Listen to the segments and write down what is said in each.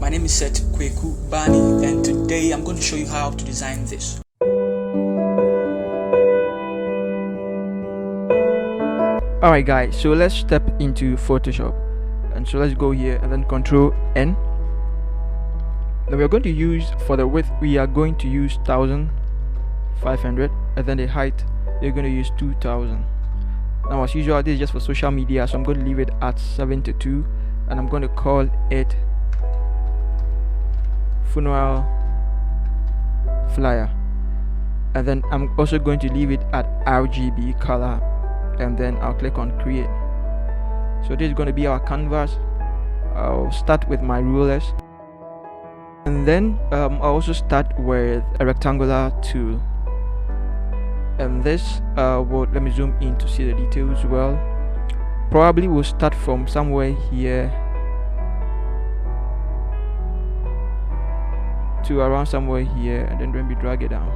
My name is Seth K Bani, and today I'm going to show you how to design this. Alright guys, so let's step into Photoshop, and so let's go here and then Control N. Now we're going to use, for the width we are going to use 1500, and then the height we're going to use 2000. Now as usual, this is just for social media, so I'm going to leave it at 72, and I'm going to call it funeral flyer, and then I'm also going to leave it at RGB color, and then I'll click on create. So this is going to be our canvas. I'll start with my rulers, and then I'll also start with a rectangular tool, and this let me zoom in to see the details well. Probably we'll start from somewhere here to around somewhere here, and then we drag it down.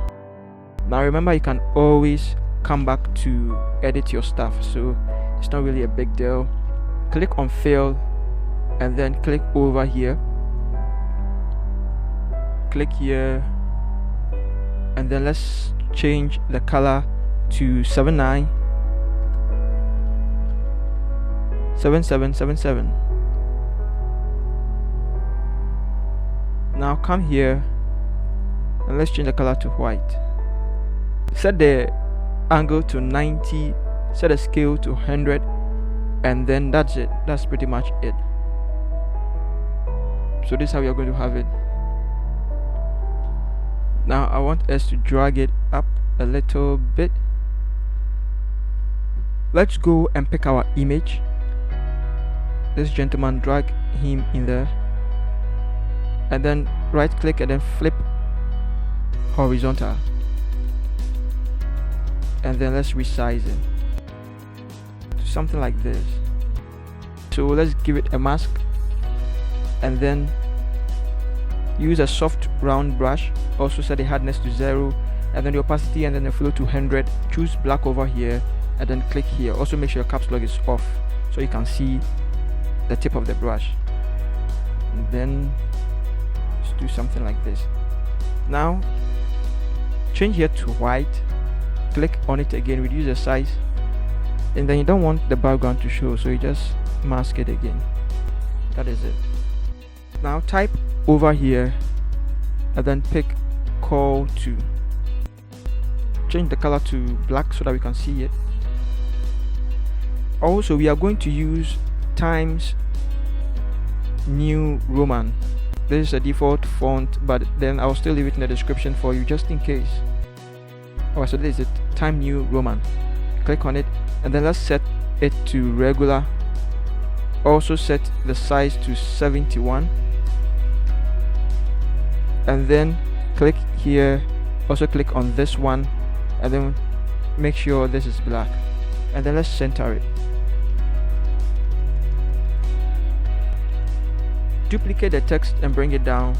Now remember, you can always come back to edit your stuff, so it's not really a big deal. Click on fill, and then click over here, click here, and then let's change the color to 7777. Now come here and let's change the color to white. Set the angle to 90, set the scale to 100, and then that's it. That's pretty much it. So this is how we are going to have it. Now I want us to drag it up a little bit. Let's go and pick our image. This gentleman, drag him in there, and then right click and then flip horizontal, and then let's resize it to something like this. So let's give it a mask, and then use a soft round brush. Also set the hardness to 0, and then the opacity and then the flow to 100. Choose black over here, and then click here. Also make sure your caps lock is off so you can see the tip of the brush, and then just do something like this. Now change here to white, click on it again, reduce the size, and then you don't want the background to show, so you just mask it again. That is it. Now type over here and then pick call to. Change the color to black so that we can see it. Also we are going to use Times New Roman. This is a default font, but then I'll still leave it in the description for you just in case. Alright, so this is it, Times New Roman. Click on it, and then let's set it to regular. Also set the size to 71, and then click here. Also click on this one, and then make sure this is black, and then let's center it. Duplicate the text and bring it down,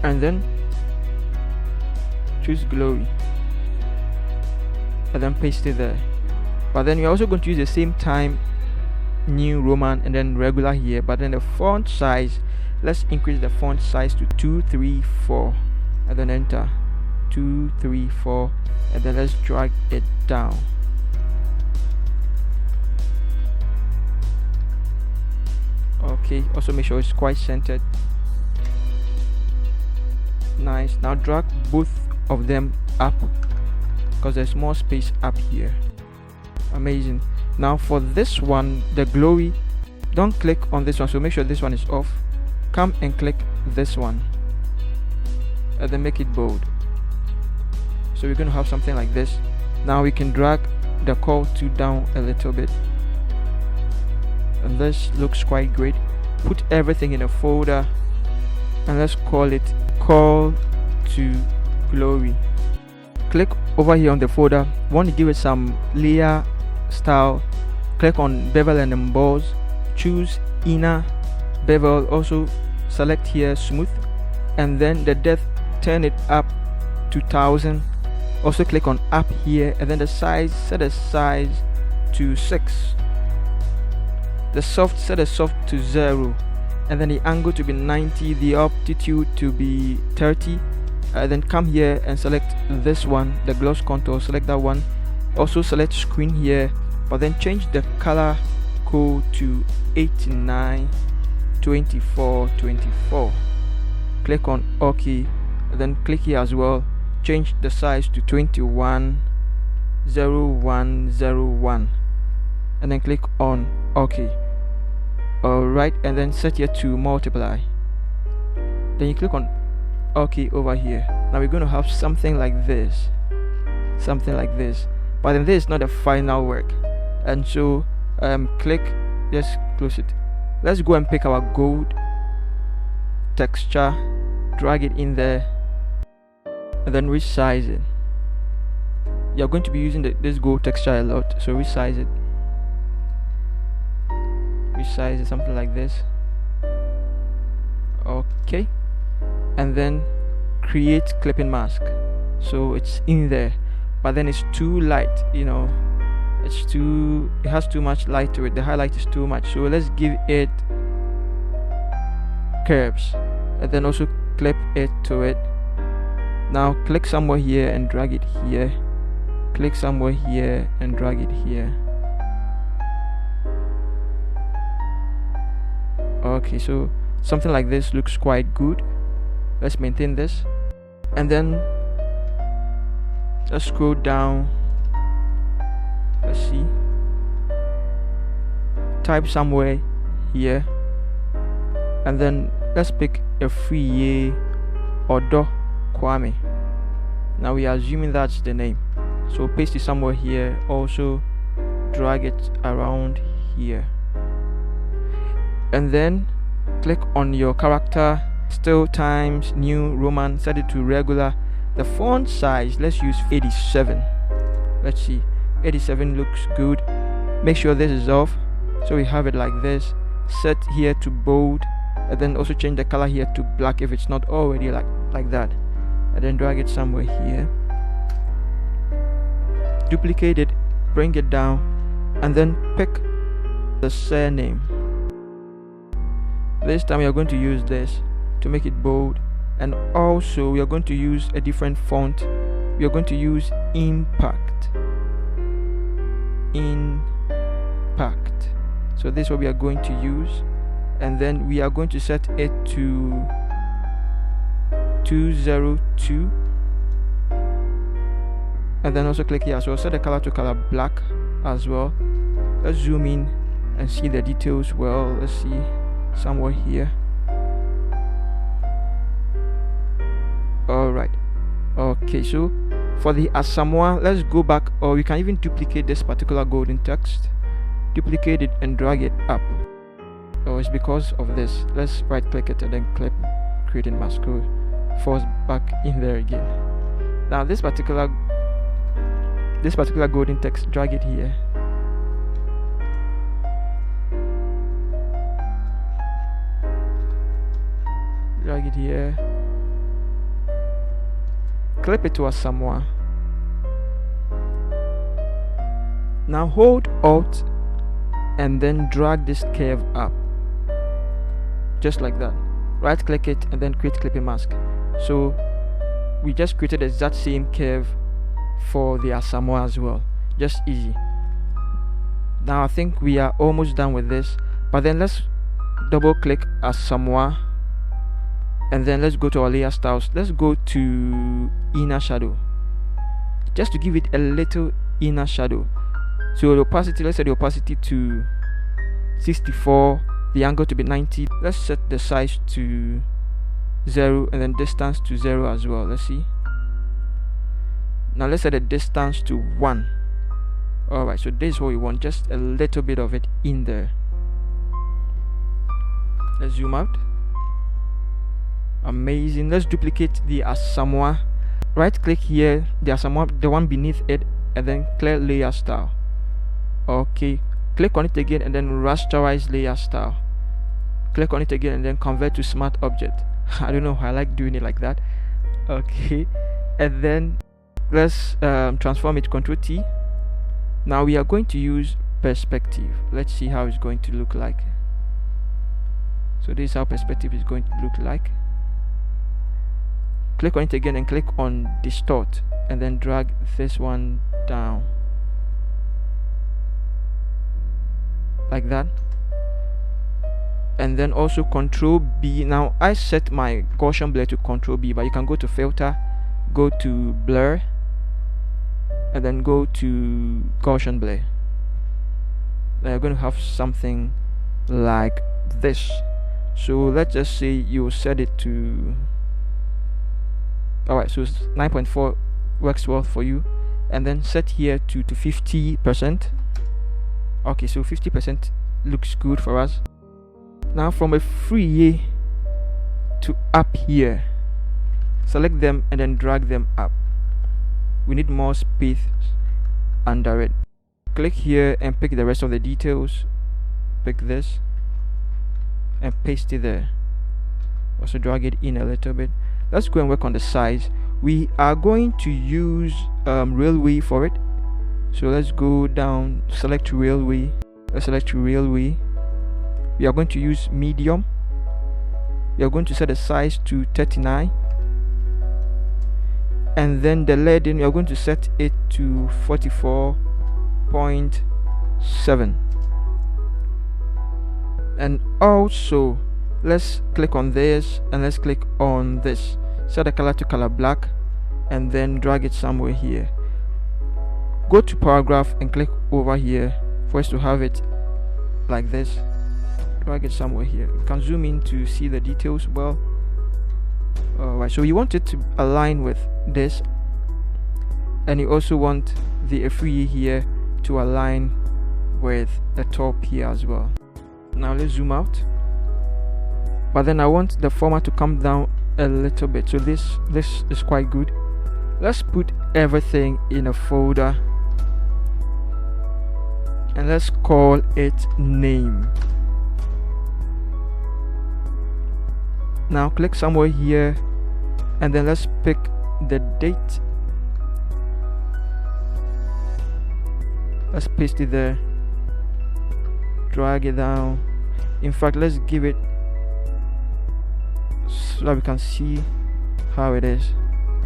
and then choose glory and then paste it there. But then you're also going to use the same Time New Roman and then regular here, but then the font size, let's increase the font size to 234, and then enter 234, and then let's drag it down. Okay, also make sure it's quite centered. Nice. Now drag both of them up because there's more space up here. Amazing. Now for this one, the glory, don't click on this one, so make sure this one is off. Come and click this one, and then make it bold. So we're going to have something like this. Now we can drag the call to down a little bit, and this looks quite great. Put everything in a folder, and let's call it Call to Glory. Click over here on the folder. Want to give it some layer style, click on bevel and emboss, choose inner bevel, also select here smooth, and then the depth, turn it up to 1000. Also click on up here, and then the size, set the size to 6. The soft, set the soft to 0, and then the angle to be 90, the altitude to be 30. Then come here and select this one, the gloss contour, select that one. Also select screen here, but then change the color code to 89 24 24. Click on OK, and then click here as well, change the size to 21 0101, and then click on OK. Alright, and then set here to multiply. Then you click on OK over here. Now we're going to have something like this, but then this is not the final work, and so click, just close it. Let's go and pick our gold texture, drag it in there, and then resize it. You're going to be using this gold texture a lot, so resize it, something like this. Okay, and then create clipping mask, so it's in there, but then it's too light, it has too much light to it, the highlight is too much, so let's give it curves, and then also clip it to it. Now click somewhere here and drag it here, click somewhere here and drag it here. Okay, so something like this looks quite good. Let's maintain this, and then let's scroll down. Let's see, type somewhere here, and then let's pick a free Odo Kwame. Now we are assuming that's the name, so paste it somewhere here. Also drag it around here, and then click on your character, still times New Roman, set it to regular. The font size, let's use 87. Let's see, 87 looks good. Make sure this is off, so we have it like this. Set here to bold, and then also change the color here to black if it's not already like that, and then drag it somewhere here, duplicate it, bring it down, and then pick the surname. This time we are going to use this to make it bold, and also we are going to use a different font. We are going to use Impact. So this is what we are going to use, and then we are going to set it to 202, and then also click here as well, set the color to color black as well. Let's zoom in and see the details well. Let's see somewhere here. Alright, okay, so for the Asamoah, let's go back, or we can even duplicate this particular golden text, duplicate it and drag it up. Oh, it's because of this. Let's right click it and then clip creating mask, force back in there again. Now this particular golden text, drag it here, drag it here, clip it to Asamoah. Now hold Alt and then drag this curve up, just like that. Right click it and then create clipping mask. So we just created the exact same curve for the Asamoah as well, just easy. Now I think we are almost done with this, but then let's double click Asamoah, and then let's go to our layer styles. Let's go to inner shadow, just to give it a little inner shadow. So the opacity, let's set the opacity to 64, the angle to be 90. Let's set the size to 0, and then distance to 0 as well. Let's see. Now let's set the distance to 1. Alright, so this is what we want, just a little bit of it in there. Let's zoom out. Amazing. Let's duplicate the Asamoah. Right click here, the Asamoah, the one beneath it, and then clear layer style. Okay, click on it again and then rasterize layer style. Click on it again and then convert to smart object. I don't know why I like doing it like that. Okay, and then let's transform it, Ctrl T. Now we are going to use perspective. Let's see how it's going to look like. So this is how perspective is going to look like. Click on it again and click on distort, and then drag this one down like that, and then also Control B. Now I set my Gaussian blur to Control B, but you can go to filter, go to blur, and then go to Gaussian blur. Now you're going to have something like this. So let's just say you set it to, alright, so 9.4 works well for you, and then set here to 50%. Okay, so 50% looks good for us. Now from a free to up here, select them and then drag them up. We need more space under it. Click here and pick the rest of the details. Pick this and paste it there. Also drag it in a little bit. Let's go and work on the size. We are going to use railway for it. So let's go down, select railway. Let's select railway. We are going to use medium. We are going to set the size to 39. And then the leading, we are going to set it to 44.7. And also let's click on this and let's click on this. Set the color to color black and then drag it somewhere here. Go to paragraph and click over here for us to have it like this. Drag it somewhere here. You can zoom in to see the details well. Alright, so you want it to align with this, and you also want the free here to align with the top here as well. Now let's zoom out, but then I want the format to come down a little bit, so this is quite good. Let's put everything in a folder and let's call it name. Now click somewhere here and then let's pick the date. Let's paste it there, drag it down. In fact, let's give it so that we can see how it is.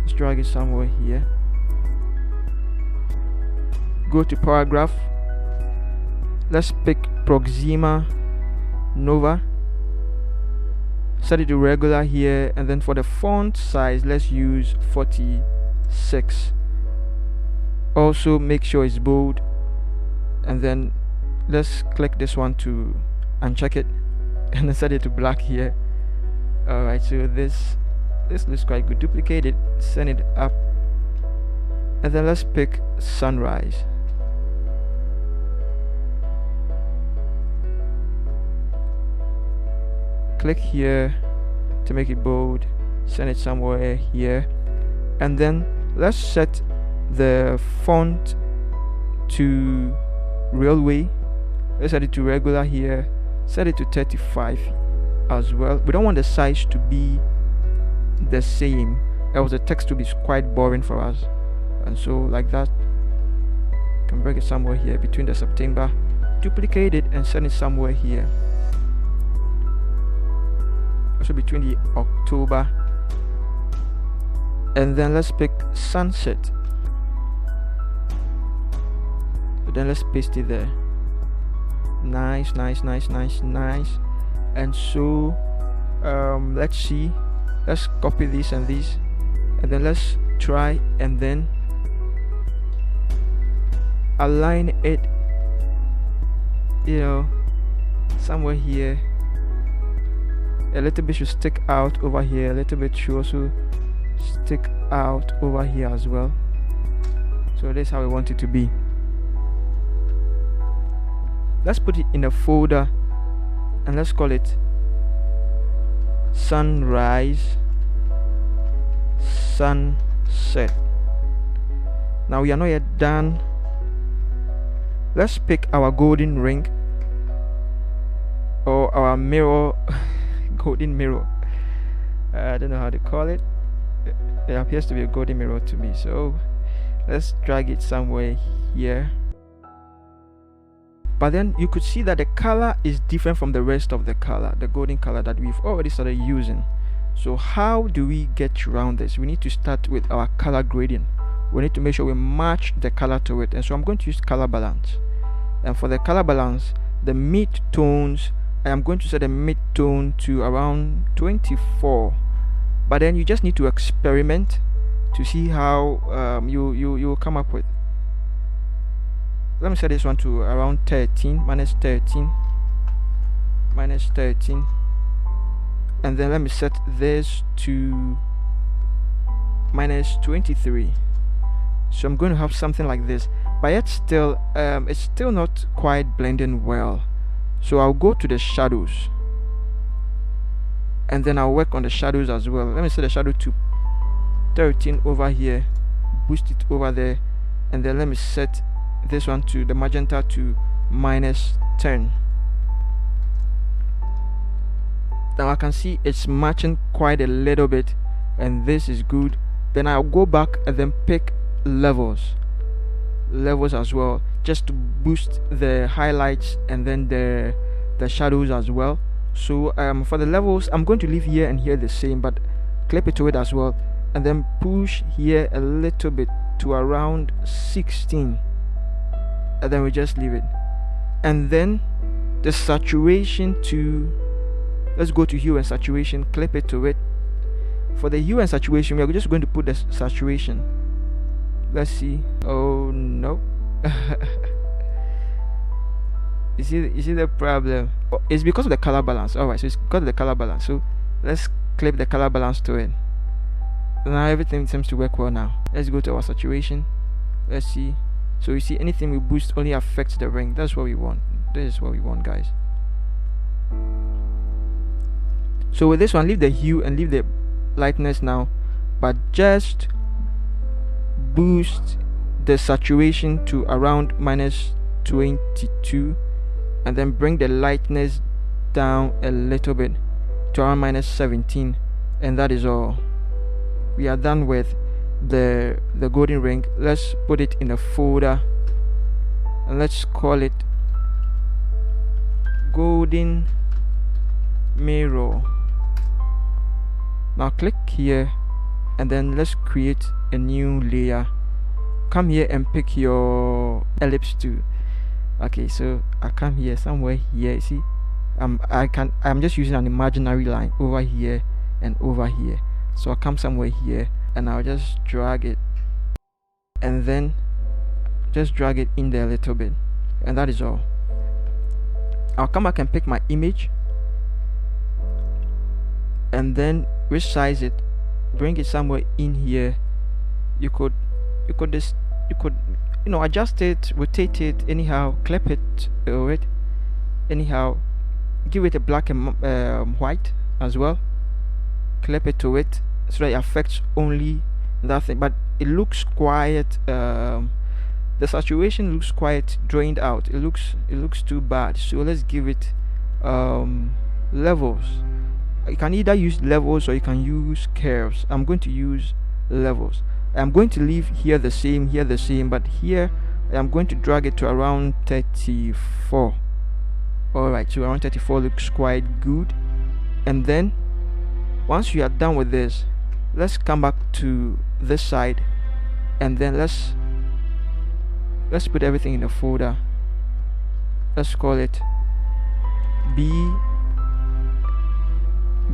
Let's drag it somewhere here. Go to paragraph. Let's pick Proxima Nova. Set it to regular here, and then for the font size, let's use 46. Also make sure it's bold, and then let's click this one to uncheck it and then set it to black here. Alright, so this looks quite good. Duplicate it, send it up, and then let's pick sunrise. Click here to make it bold, send it somewhere here, and then let's set the font to railway. Let's set it to regular here, set it to 35 as well. We don't want the size to be the same, else the text will be quite boring for us, and so like that, you can break it somewhere here between the September, duplicate it and send it somewhere here. Also between the October, and then let's pick sunset. So then let's paste it there. Nice. And so let's see, let's copy this and this, and then let's try and then align it, somewhere here. A little bit should stick out over here, a little bit should also stick out over here as well. So that's how we want it to be. Let's put it in a folder and let's call it sunrise, sunset. Now we are not yet done. Let's pick our golden ring or our mirror. Golden mirror, I don't know how to call it. It appears to be a golden mirror to me, so let's drag it somewhere here. but then you could see that the color is different from the rest of the color, the golden color that we've already started using. So how do we get around this? We need to start with our color gradient. We need to make sure we match the color to it, and so I'm going to use color balance. And for the color balance, the mid tones, I am going to set the mid tone to around 24, but then you just need to experiment to see how you come up with. Let me set this one to around 13, minus 13, and then let me set this to minus 23. So I'm going to have something like this, but yet still it's still not quite blending well. So I'll go to the shadows, and then I'll work on the shadows as well. Let me set the shadow to 13 over here, boost it over there, and then let me set this one to the magenta to minus 10. Now I can see it's matching quite a little bit, and this is good. Then I'll go back and then pick levels as well, just to boost the highlights and then the shadows as well. So for the levels, I'm going to leave here and here the same, but clip it to it as well, and then push here a little bit to around 16, and then we just leave it. And then the saturation to, let's go to hue and saturation, clip it to it. For the hue and saturation, we are just going to put the saturation. Let's see. Oh no. you see the problem? Oh, it's because of the color balance. Alright, so it's because of the color balance. So let's clip the color balance to it. Now everything seems to work well now. Let's go to our saturation. Let's see. So you see, anything we boost only affects the ring. That's what we want. This is what we want, guys. So with this one, leave the hue and leave the lightness now, but just boost the saturation to around minus 22, and then bring the lightness down a little bit to around minus 17, and that is all. We are done with the golden ring. Let's put it in a folder, and let's call it golden mirror. Now click here, and then let's create a new layer. Come here and pick your ellipse tool. Okay, so I come here somewhere here. See, I'm just using an imaginary line over here and over here. So I come somewhere here, and I'll just drag it, and then just drag it in there a little bit, and that is all. I'll come back and pick my image, and then resize it, bring it somewhere in here. You could adjust it, rotate it anyhow, clip it over it anyhow, give it a black and white as well, clip it to it so that it affects only that thing, but it looks quite the saturation looks quite drained out. It looks too bad. So let's give it levels. You can either use levels or you can use curves. I'm going to use levels. I'm going to leave here the same, but here I'm going to drag it to around 34. Alright, so around 34 looks quite good. And then once you are done with this, let's come back to this side, and then let's put everything in a folder. Let's call it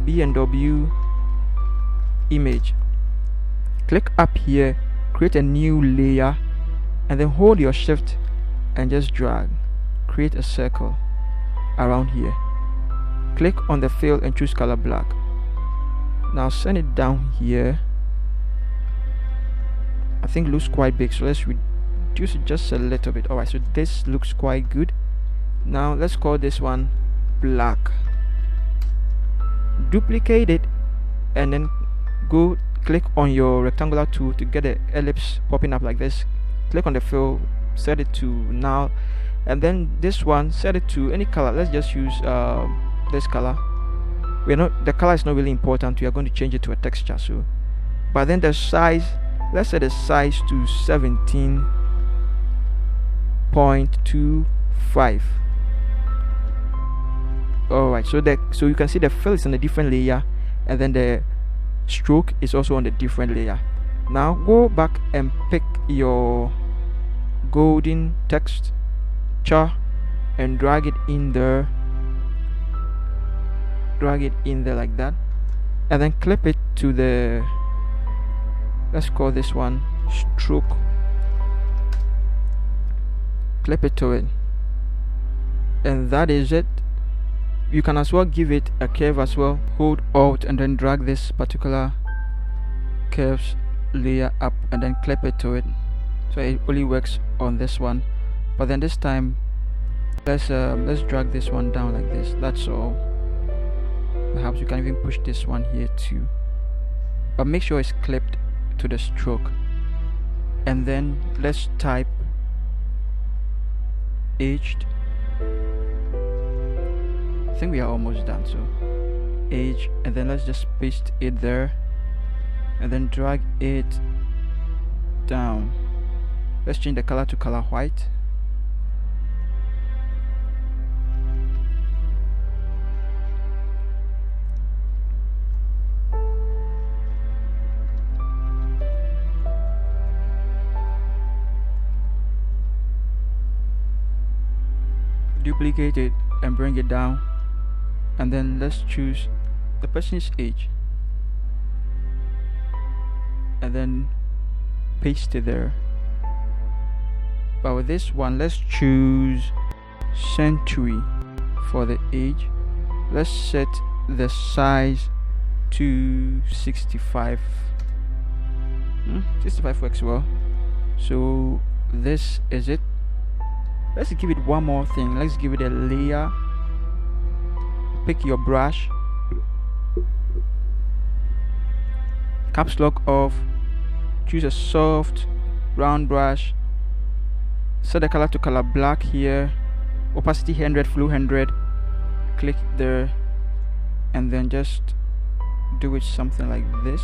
B&W image. Click up here, create a new layer, and then hold your shift and just drag, create a circle around here. Click on the fill and choose color black. Now send it down here. I think it looks quite big, so let's reduce it just a little bit. Alright, so this looks quite good. Now let's call this one black. Duplicate it, and then go click on your rectangular tool to get the ellipse popping up like this. Click on the fill, set it to now, and then this one, set it to any color. Let's just use this color. The color is not really important. We are going to change it to a texture. So, but then the size, let's set the size to 17.25. 5. Alright, so you can see the fill is on a different layer, and then the stroke is also on a different layer. Now go back and pick your golden text char and drag it in there like that, and then clip it to the, let's call this one stroke. Clip it to it, and that is it. You can as well give it a curve as well. Hold Alt and then drag this particular curves layer up and then clip it to it, so it only works on this one. But then this time let's drag this one down like this. That's all. Perhaps you can even push this one here too, but make sure it's clipped to the stroke. And then let's type aged. I think we are almost done. So age, and then let's just paste it there and then drag it down. Let's change the color to color white. Duplicate it and bring it down, and then let's choose the person's age and then paste it there. But with this one, let's choose century for the age. Let's set the size to 65. 65 works well. So this is it. Let's give it one more thing. Let's give it a layer. Pick your brush, caps lock off, choose a soft round brush, set the color to color black here, opacity 100, flow 100, click there, and then just do it something like this.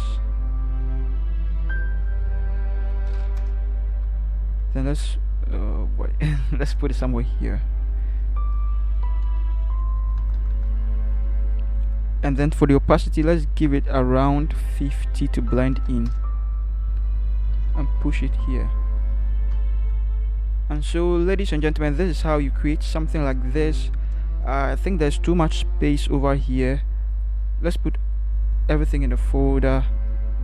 Then let's let's put it somewhere here, and then for the opacity, let's give it around 50 to blend in, and push it here. And so, ladies and gentlemen, this is how you create something like this. I think there's too much space over here. Let's put everything in the folder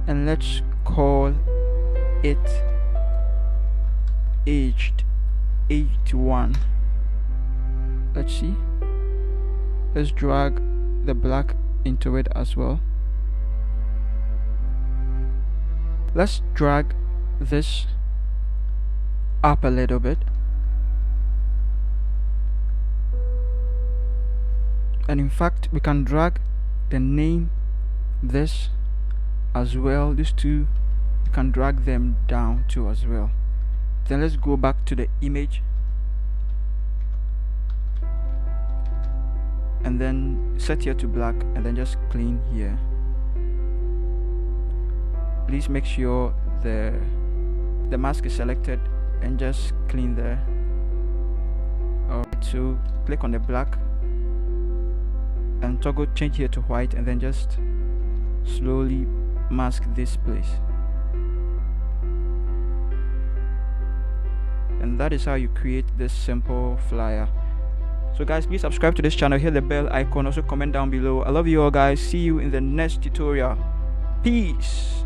and let's call it aged 81. Let's see. Let's drag the black into it as well. Let's drag this up a little bit, and in fact we can drag the name this as well. These two, you can drag them down too as well. Then let's go back to the image and then set here to black, and then just clean here. Please make sure the mask is selected and just clean there. Alright, so click on the black and toggle change here to white, and then just slowly mask this place. And that is how you create this simple flyer. So guys, please subscribe to this channel, hit the bell icon, also comment down below. I love you all guys. See you in the next tutorial. Peace.